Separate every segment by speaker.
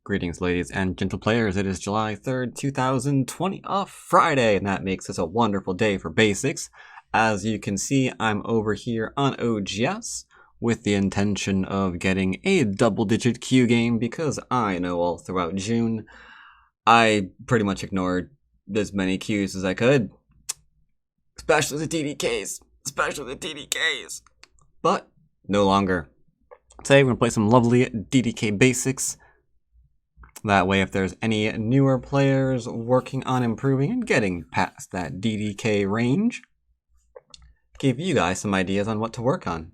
Speaker 1: Greetings, ladies and gentle players. It is July 3rd, 2020, a Friday, and that makes this a wonderful day for basics. As you can see, I'm over here on OGS with the intention of getting a double-digit Q game because I know all throughout June I pretty much ignored as many Qs as I could. Especially the DDKs. But no longer. Today we're going to play some lovely DDK basics. That way, if there's any newer players working on improving and getting past that DDK range, give you guys some ideas on what to work on.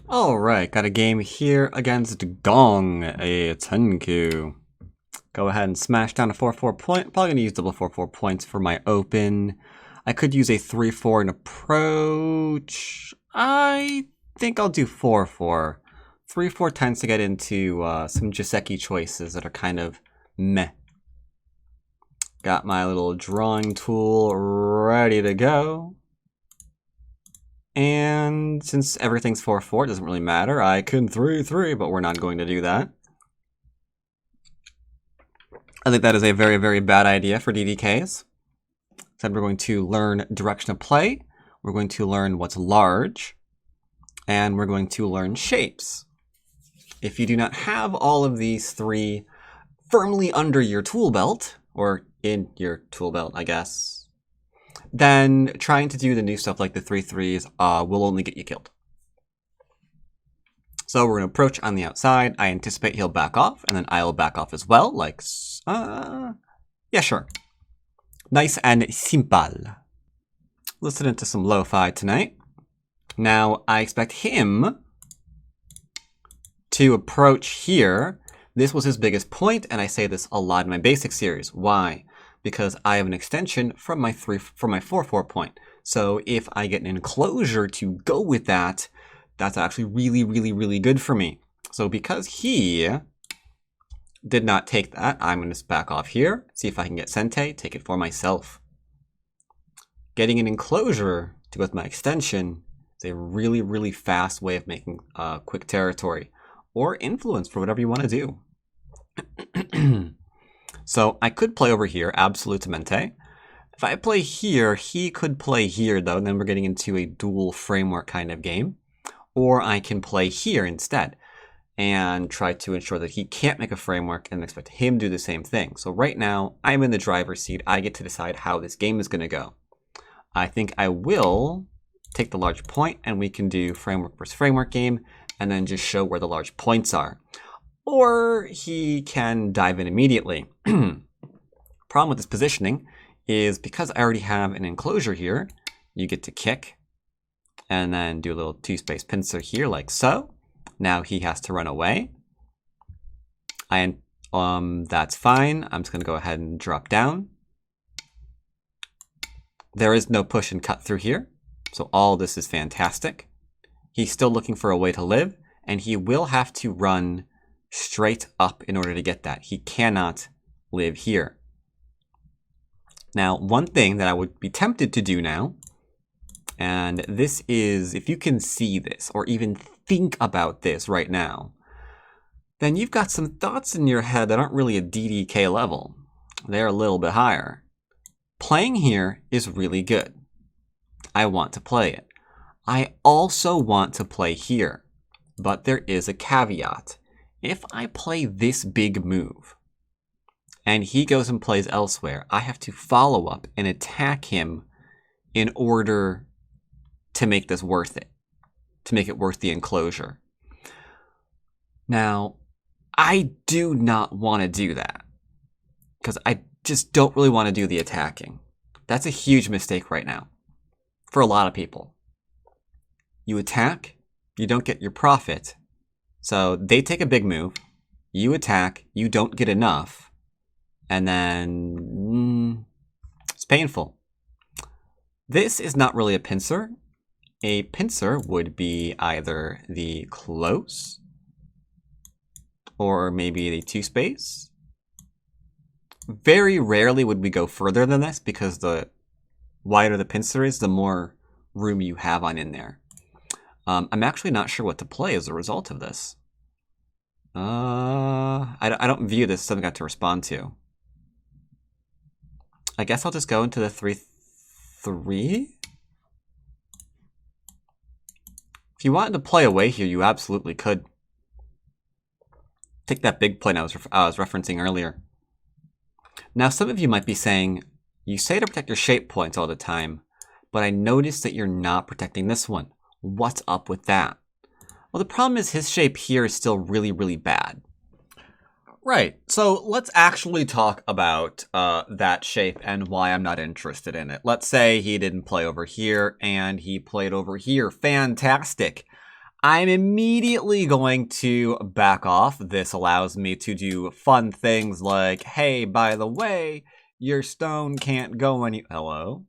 Speaker 1: Alright, got a game here against Gong, a 10Q. Go ahead and smash down a 4-4 point. Probably going to use double 4-4 points for my open. I could use a 3-4 in approach. I think I'll do 4-4. 3-4 tends to get into some Joseki choices that are kind of meh. Got my little drawing tool ready to go. And since everything's 4-4, it doesn't really matter. I can 3-3, but we're not going to do that. I think that is a very, very bad idea for DDKs. Instead, we're going to learn direction of play. We're going to learn what's large. And we're going to learn shapes. If you do not have all of these three firmly under your tool belt, or in your tool belt, I guess, then trying to do the new stuff like the 3-3s will only get you killed. So we're going to approach on the outside. I anticipate he'll back off, and then I'll back off as well, like, yeah, sure. Nice and simple. Listening to some lo-fi tonight. Now, I expect him to approach here. This was his biggest point, and I say this a lot in my basic series. Why? Because I have an extension from my 4-4 point. So if I get an enclosure to go with that, that's actually really, really, really good for me. So because he did not take that, I'm going to back off here, see if I can get Sente, take it for myself. Getting an enclosure to go with my extension is a really, really fast way of making quick territory. Or influence for whatever you want to do. So I could play over here, Absolutamente. If I play here, he could play here though, and then we're getting into a dual framework kind of game. Or I can play here instead and try to ensure that he can't make a framework and expect him to do the same thing. So right now, I'm in the driver's seat. I get to decide how this game is going to go. I think I will take the large point and we can do framework versus framework game and then just show where the large points are. Or he can dive in immediately. Problem with this positioning is because I already have an enclosure here, you get to kick and then do a little two-space pincer here like so. Now he has to run away. That's fine. I'm just going to go ahead and drop down. There is no push and cut through here. So all this is fantastic. He's still looking for a way to live, and he will have to run straight up in order to get that. He cannot live here. Now, one thing that I would be tempted to do now, and this is, if you can see this, or even think about this right now, then you've got some thoughts in your head that aren't really a DDK level. They're a little bit higher. Playing here is really good. I want to play it. I also want to play here, but there is a caveat. If I play this big move and he goes and plays elsewhere, I have to follow up and attack him in order to make this worth it, to make it worth the enclosure. Now, I do not want to do that because I just don't really want to do the attacking. That's a huge mistake right now for a lot of people. You attack, you don't get your profit. So they take a big move, you attack, you don't get enough, and then it's painful. This is not really a pincer. A pincer would be either the close or maybe the two-space. Very rarely would we go further than this because the wider the pincer is, the more room you have on in there. I'm actually not sure what to play as a result of this. I don't view this as something I have to respond to. I guess I'll just go into the 3-3. If you wanted to play away here, you absolutely could. Take that big point I was referencing earlier. Now, some of you might be saying, you say to protect your shape points all the time, but I noticed that you're not protecting this one. What's up with that? Well, the problem is his shape here is still really, really bad. Right, so let's actually talk about that shape and why I'm not interested in it. Let's say he didn't play over here and he played over here. Fantastic. I'm immediately going to back off. This allows me to do fun things like, hey, by the way, your stone can't go Hello?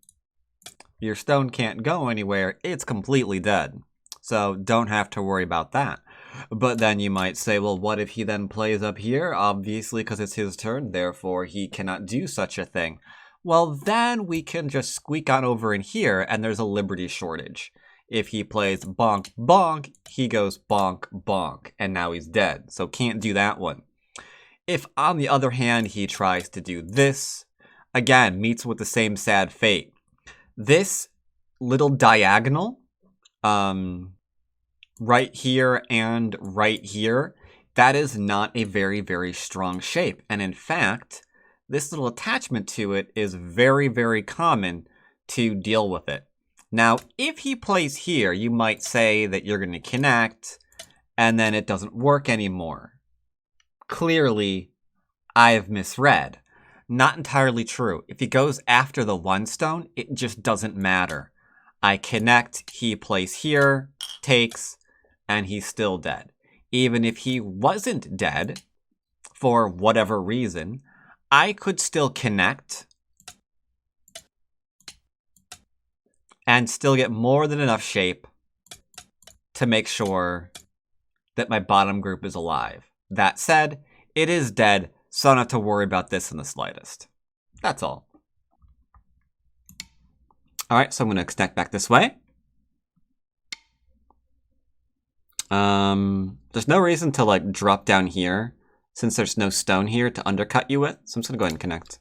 Speaker 1: Your stone can't go anywhere. It's completely dead. So don't have to worry about that. But then you might say, well, what if he then plays up here? Obviously, because it's his turn, therefore he cannot do such a thing. Well, then we can just squeak on over in here, and there's a liberty shortage. If he plays bonk, bonk, he goes bonk, bonk, and now he's dead. So can't do that one. If, on the other hand, he tries to do this, again, meets with the same sad fate. This little diagonal, right here and right here, that is not a very, very strong shape. And in fact, this little attachment to it is very, very common to deal with it. Now, if he plays here, you might say that you're going to connect, and then it doesn't work anymore. Clearly, I've misread. Not entirely true. If he goes after the one stone, it just doesn't matter. I connect, he plays here, takes, and he's still dead. Even if he wasn't dead, for whatever reason, I could still connect and still get more than enough shape to make sure that my bottom group is alive. That said, it is dead, so I don't have to worry about this in the slightest. That's all. Alright, so I'm going to connect back this way. There's no reason to like drop down here since there's no stone here to undercut you with, so I'm just going to go ahead and connect.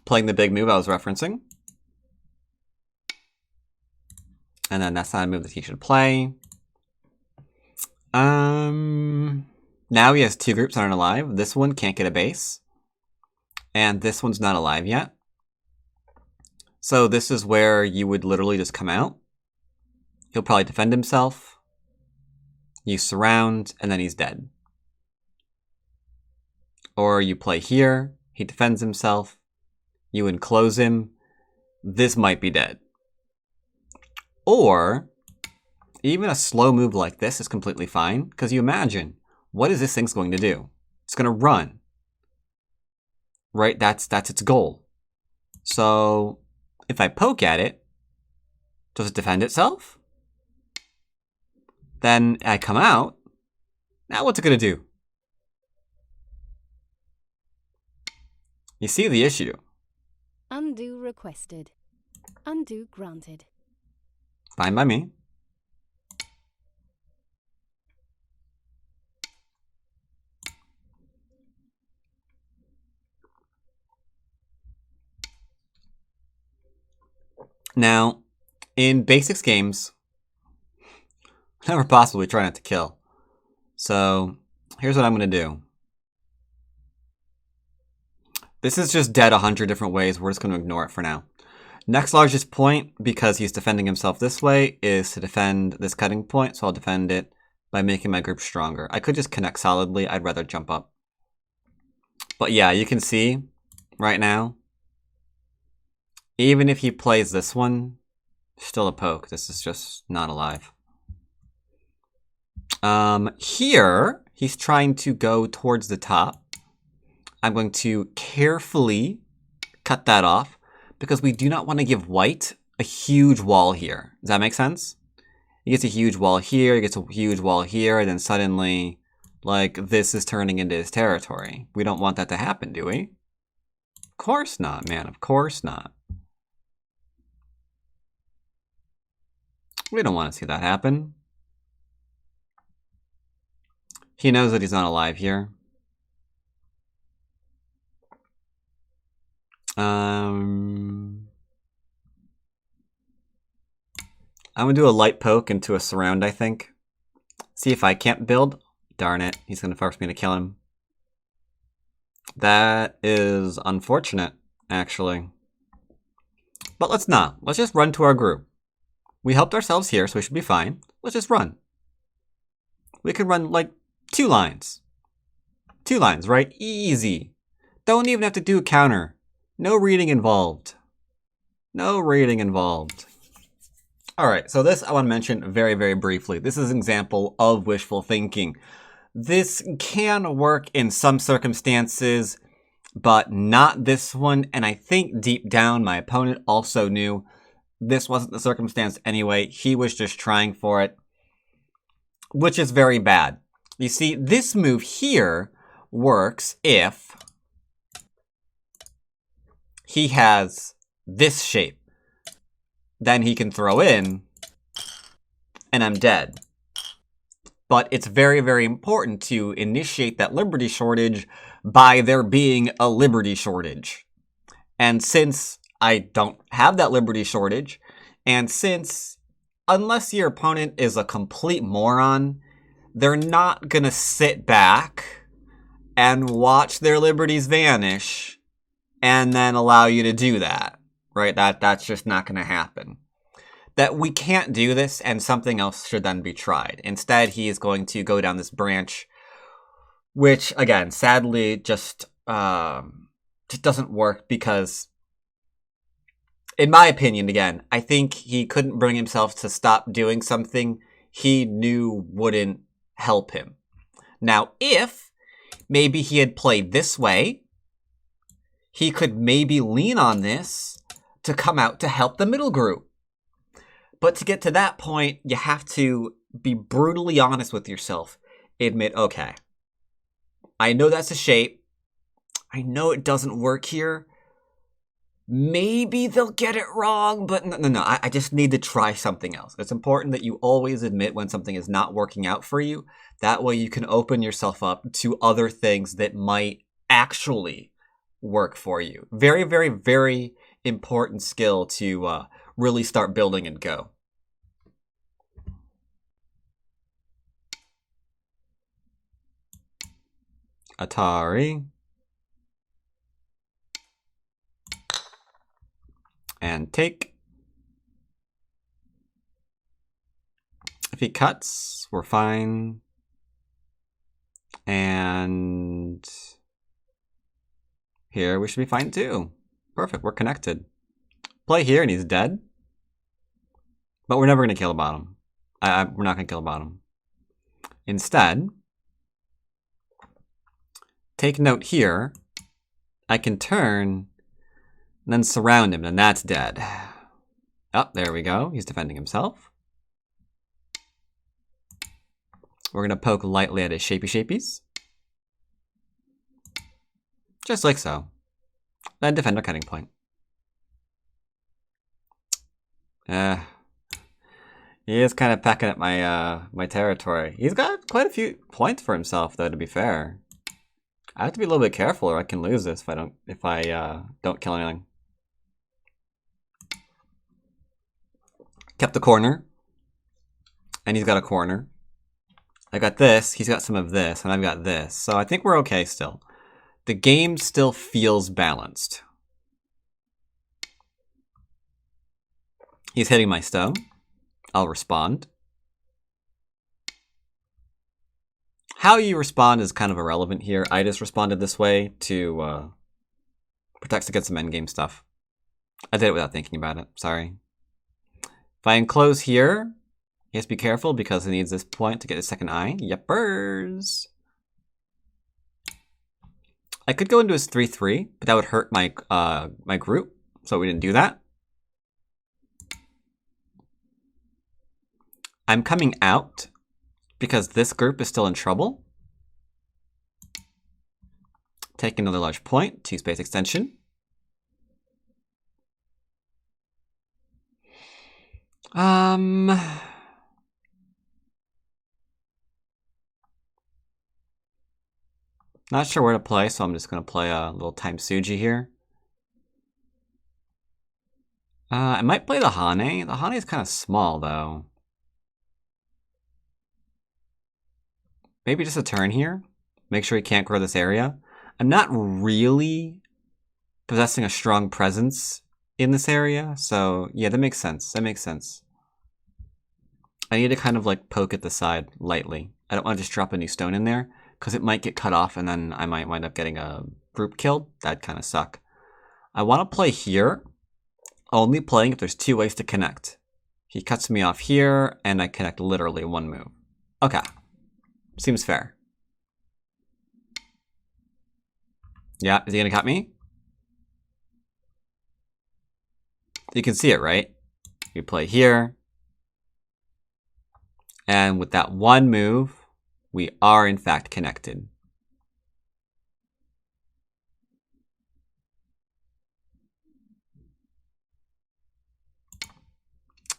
Speaker 1: Playing the big move I was referencing. And then that's not a move that he should play. Now he has two groups that aren't alive. This one can't get a base. And this one's not alive yet. So this is where you would literally just come out. He'll probably defend himself. You surround, and then he's dead. Or you play here. He defends himself. You enclose him. This might be dead. Or even a slow move like this is completely fine, because you imagine, what is this thing's going to do? It's going to run. Right? That's its goal. So if I poke at it, does it defend itself? Then I come out. Now what's it going to do? You see the issue.
Speaker 2: Undo requested. Undo granted.
Speaker 1: Fine by me. Now, in basics games, never possibly try not to kill. So, here's what I'm going to do. This is just dead 100 different ways. We're just going to ignore it for now. Next largest point, because he's defending himself this way, is to defend this cutting point. So I'll defend it by making my group stronger. I could just connect solidly. I'd rather jump up. But yeah, you can see right now, even if he plays this one, still a poke. This is just not alive. Here, he's trying to go towards the top. I'm going to carefully cut that off because we do not want to give white a huge wall here. Does that make sense? He gets a huge wall here, he gets a huge wall here, and then suddenly, like, this is turning into his territory. We don't want that to happen, do we? Of course not, man. Of course not. We don't want to see that happen. He knows that he's not alive here. I'm gonna do a light poke into a surround, I think. See if I can't build. Darn it, he's gonna force me to kill him. That is unfortunate, actually. But let's not. Let's just run to our group. We helped ourselves here, so we should be fine. Let's just run. We could run like 2 lines. 2 lines, right? Easy. Don't even have to do a counter. No reading involved. No reading involved. Alright, so this I want to mention very, very briefly. This is an example of wishful thinking. This can work in some circumstances, but not this one. And I think deep down my opponent also knew this wasn't the circumstance anyway. He was just trying for it, which is very bad. You see, this move here works if he has this shape. Then he can throw in, and I'm dead. But it's very, very important to initiate that liberty shortage by there being a liberty shortage. And since I don't have that liberty shortage, and since, unless your opponent is a complete moron, they're not gonna sit back and watch their liberties vanish and then allow you to do that, right? That's just not gonna happen. That we can't do this and something else should then be tried. Instead, he is going to go down this branch, which, again, sadly, just doesn't work because, in my opinion, again, I think he couldn't bring himself to stop doing something he knew wouldn't help him. Now, if maybe he had played this way, he could maybe lean on this to come out to help the middle group. But to get to that point, you have to be brutally honest with yourself. Admit, okay, I know that's a shape. I know it doesn't work here. Maybe they'll get it wrong, but no, I just need to try something else. It's important that you always admit when something is not working out for you. That way you can open yourself up to other things that might actually work for you. Very, very, very important skill to really start building and Go. Atari. And take. If he cuts, we're fine. And here we should be fine too. Perfect, we're connected. Play here and he's dead. But we're never going to kill a bottom. We're not going to kill a bottom. Instead, take note here. I can turn and then surround him, and that's dead. Oh, there we go. He's defending himself. We're going to poke lightly at his shapy-shapies. Just like so. Then defend our cutting point. He is kind of pecking at my my territory. He's got quite a few points for himself, though, to be fair. I have to be a little bit careful or I can lose this if I don't kill anything. Kept the corner. And he's got a corner. I got this, he's got some of this, and I've got this. So I think we're okay still. The game still feels balanced. He's hitting my stone. I'll respond. How you respond is kind of irrelevant here. I just responded this way to protect against some endgame stuff. I did it without thinking about it. Sorry. If I enclose here, he has to be careful because he needs this point to get his second eye. Yepers. I could go into his 3-3, but that would hurt my my group, so we didn't do that. I'm coming out because this group is still in trouble. Take another large point, 2 space extension. Not sure where to play, so I'm just going to play a little Time Suji here. I might play the Hane. The Hane is kind of small, though. Maybe just a turn here. Make sure he can't grow this area. I'm not really possessing a strong presence in this area, so yeah, that makes sense. That makes sense. I need to kind of like poke at the side lightly. I don't want to just drop a new stone in there, because it might get cut off and then I might wind up getting a group killed. That'd kind of suck. I want to play here, only playing if there's 2 ways to connect. He cuts me off here, and I connect literally 1 move. Okay. Seems fair. Yeah, is he gonna cut me? You can see it, right? We play here. And with that 1 move, we are in fact connected.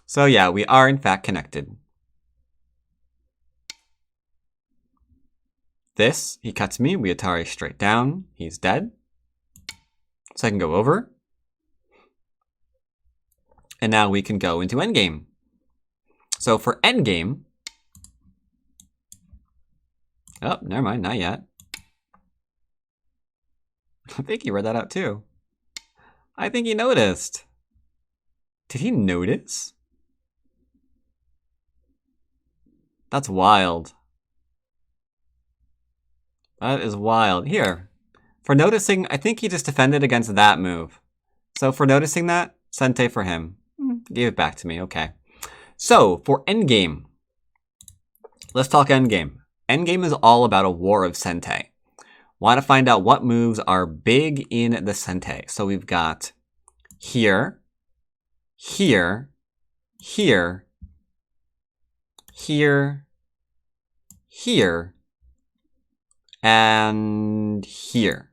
Speaker 1: So yeah, we are in fact connected. This, he cuts me, we Atari straight down, he's dead. So I can go over. And now we can go into endgame. So for endgame, oh, never mind, not yet. I think he read that out too. I think he noticed. Did he notice? That's wild. That is wild. Here, for noticing, I think he just defended against that move. So for noticing that, Sente for him. Gave it back to me, okay. So, for endgame, let's talk endgame. Endgame is all about a war of Sente. Want to find out what moves are big in the Sente. So we've got here, here, here, here, here, and here.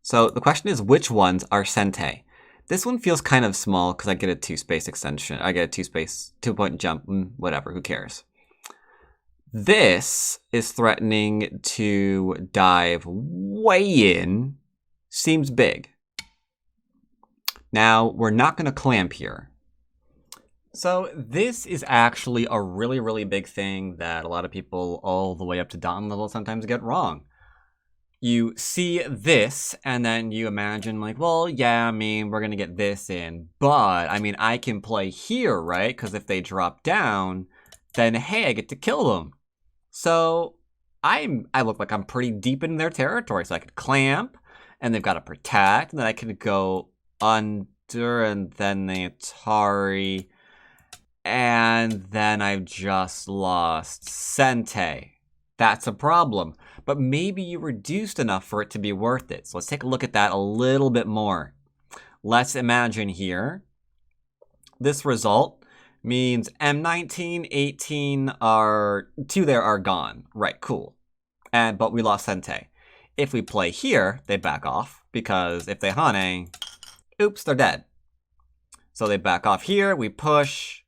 Speaker 1: So the question is, which ones are Sente? This one feels kind of small because I get a 2-space extension. I get a 2-point jump, whatever, who cares? This is threatening to dive way in. Seems big. Now, we're not going to clamp here. So this is actually a really, really big thing that a lot of people all the way up to Dawn level sometimes get wrong. You see this, and then you imagine like, well, yeah, I mean, we're going to get this in. But, I mean, I can play here, right? Because if they drop down, then, hey, I get to kill them. So I look like I'm pretty deep in their territory. So I could clamp, and they've got to protect, and then I could go under, and then the Atari... And then I've just lost Sente. That's a problem. But maybe you reduced enough for it to be worth it. So let's take a look at that a little bit more. Let's imagine here. This result means M19, 18 are... 2 there are gone. Right, cool. But we lost Sente. If we play here, they back off. Because if they Hane, oops, they're dead. So they back off here. We push...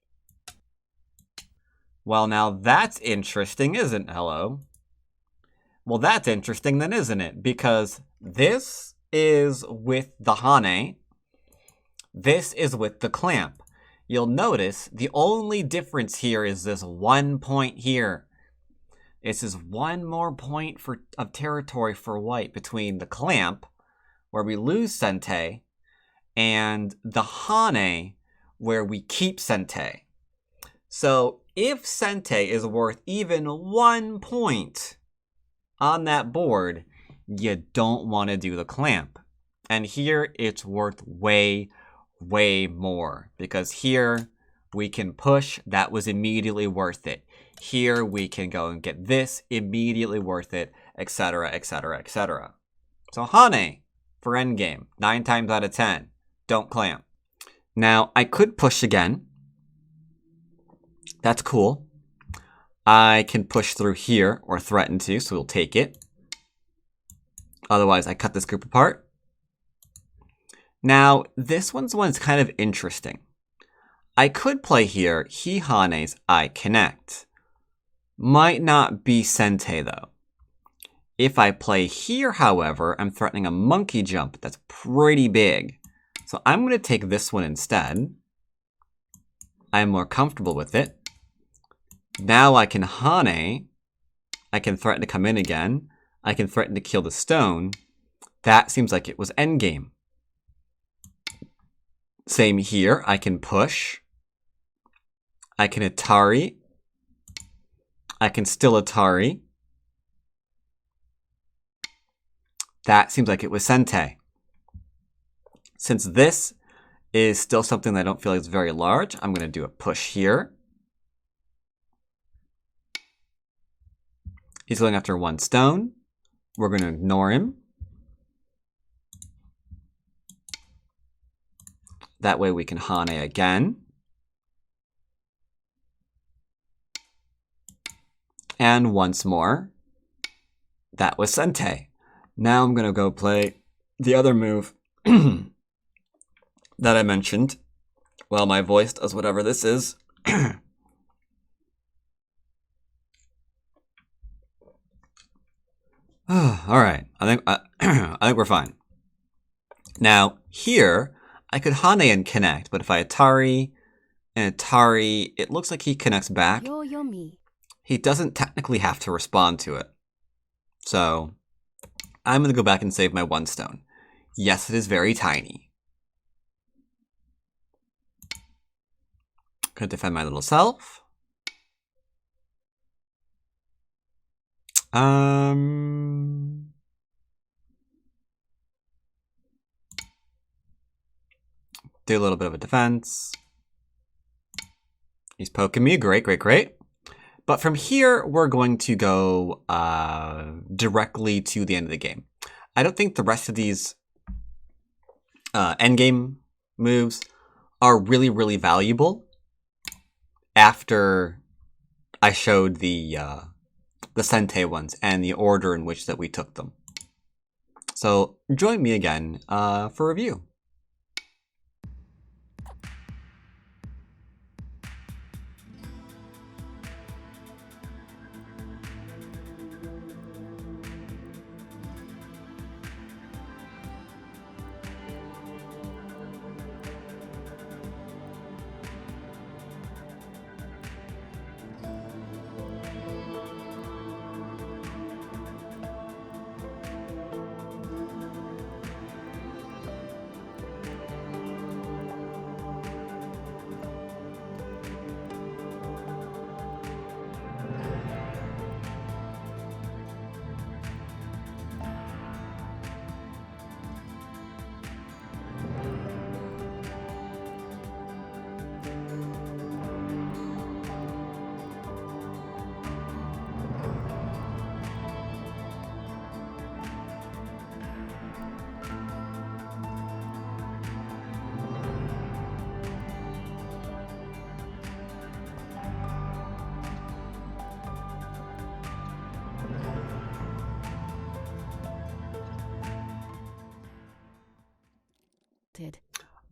Speaker 1: Well, now that's interesting, isn't it? Hello? Well, that's interesting then, isn't it? Because this is with the Hane. This is with the clamp. You'll notice the only difference here is this 1 point here. This is 1 more point of territory for white between the clamp, where we lose Sente, and the Hane, where we keep Sente. So if Sente is worth even 1 point on that board, you don't want to do the clamp. And here it's worth way, way more. Because here we can push, that was immediately worth it. Here we can go and get this, immediately worth it, etc., etc., etc. So Hane for endgame, 9 times out of 10, don't clamp. Now I could push again. That's cool. I can push through here, or threaten to, so we'll take it. Otherwise, I cut this group apart. Now, this one's kind of interesting. I could play here, he hanes, I connect. Might not be Sente though. If I play here, however, I'm threatening a monkey jump. That's pretty big. So I'm going to take this one instead. I'm more comfortable with it. Now I can hane. I can threaten to come in again. I can threaten to kill the stone. That seems like it was endgame. Same here. I can push. I can Atari. I can still Atari. That seems like it was Sente. Since this is still something that I don't feel like is very large, I'm going to do a push here. He's going after one stone. We're going to ignore him. That way we can hane again. And once more. That was Sente. Now I'm going to go play the other move that I mentioned. Well, my voice does whatever this is. All right, I think we're fine. Now here I could hane and connect, but if I Atari and Atari, it looks like he connects back.
Speaker 2: You're me.
Speaker 1: He doesn't technically have to respond to it, so I'm gonna go back and save my one stone. Yes, it is very tiny. Gonna defend my little self. Do a little bit of a defense. He's poking me. Great, great, great. But from here, we're going to go directly to the end of the game. I don't think the rest of these endgame moves are really, really valuable after I showed the Sente ones and the order in which that we took them. So join me again for review.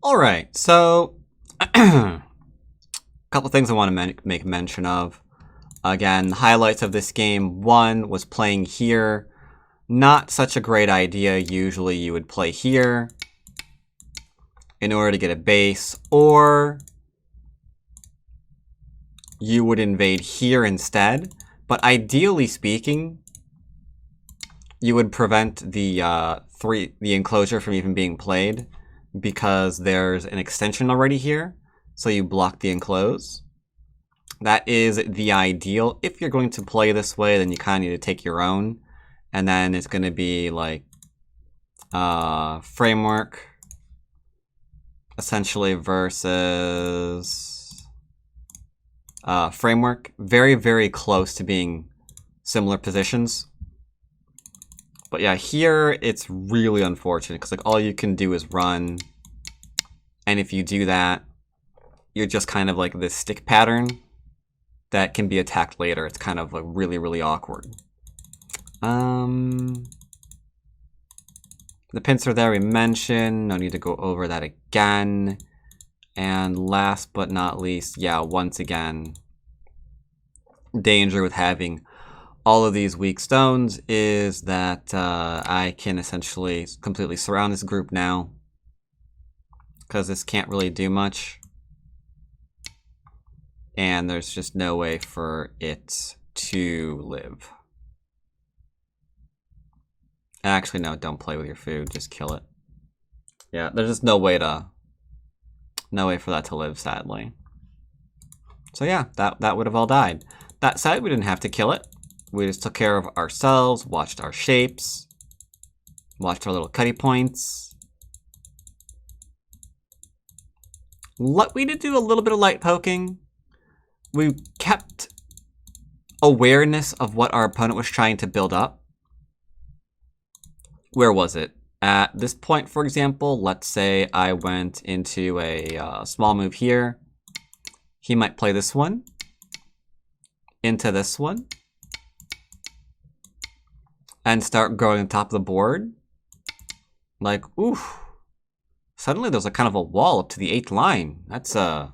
Speaker 1: All right, so a couple things I want to make mention of. Again, highlights of this game. One was playing here. Not such a great idea. Usually you would play here in order to get a base, or you would invade here instead. But ideally speaking, you would prevent the enclosure from even being played, because there's an extension already here, so you block the enclose. That is the ideal. If you're going to play this way, then you kind of need to take your own, and then it's going to be like framework, essentially, versus framework. Very, very close to being similar positions. But yeah, here it's really unfortunate because like all you can do is run, and if you do that, you're just kind of like this stick pattern that can be attacked later. It's kind of like really, really awkward. The pincer there we mentioned. No need to go over that again. And last but not least, yeah, once again, danger with having all of these weak stones is that I can essentially completely surround this group now, because this can't really do much. And there's just no way for it to live. Actually, no, don't play with your food, just kill it. Yeah, there's just no way for that to live, sadly. So yeah, that would have all died. That said, we didn't have to kill it. We just took care of ourselves, watched our shapes, watched our little cutty points. We did do a little bit of light poking. We kept awareness of what our opponent was trying to build up. Where was it? At this point, for example, let's say I went into a small move here. He might play this one into this one and start growing on top of the board. Like, oof. Suddenly there's a kind of a wall up to the 8th line. That's a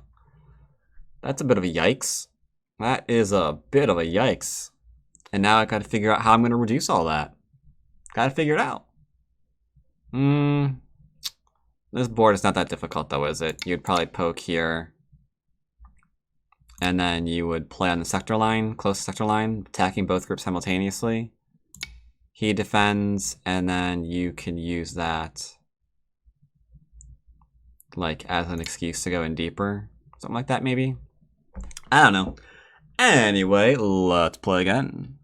Speaker 1: bit of a yikes. That is a bit of a yikes. And now I gotta figure out how I'm gonna reduce all that. Gotta figure it out. This board is not that difficult though, is it? You'd probably poke here. And then you would play on the sector line, close sector line, attacking both groups simultaneously. He defends, and then you can use that like as an excuse to go in deeper. Something like that, maybe? I don't know. Anyway, let's play again.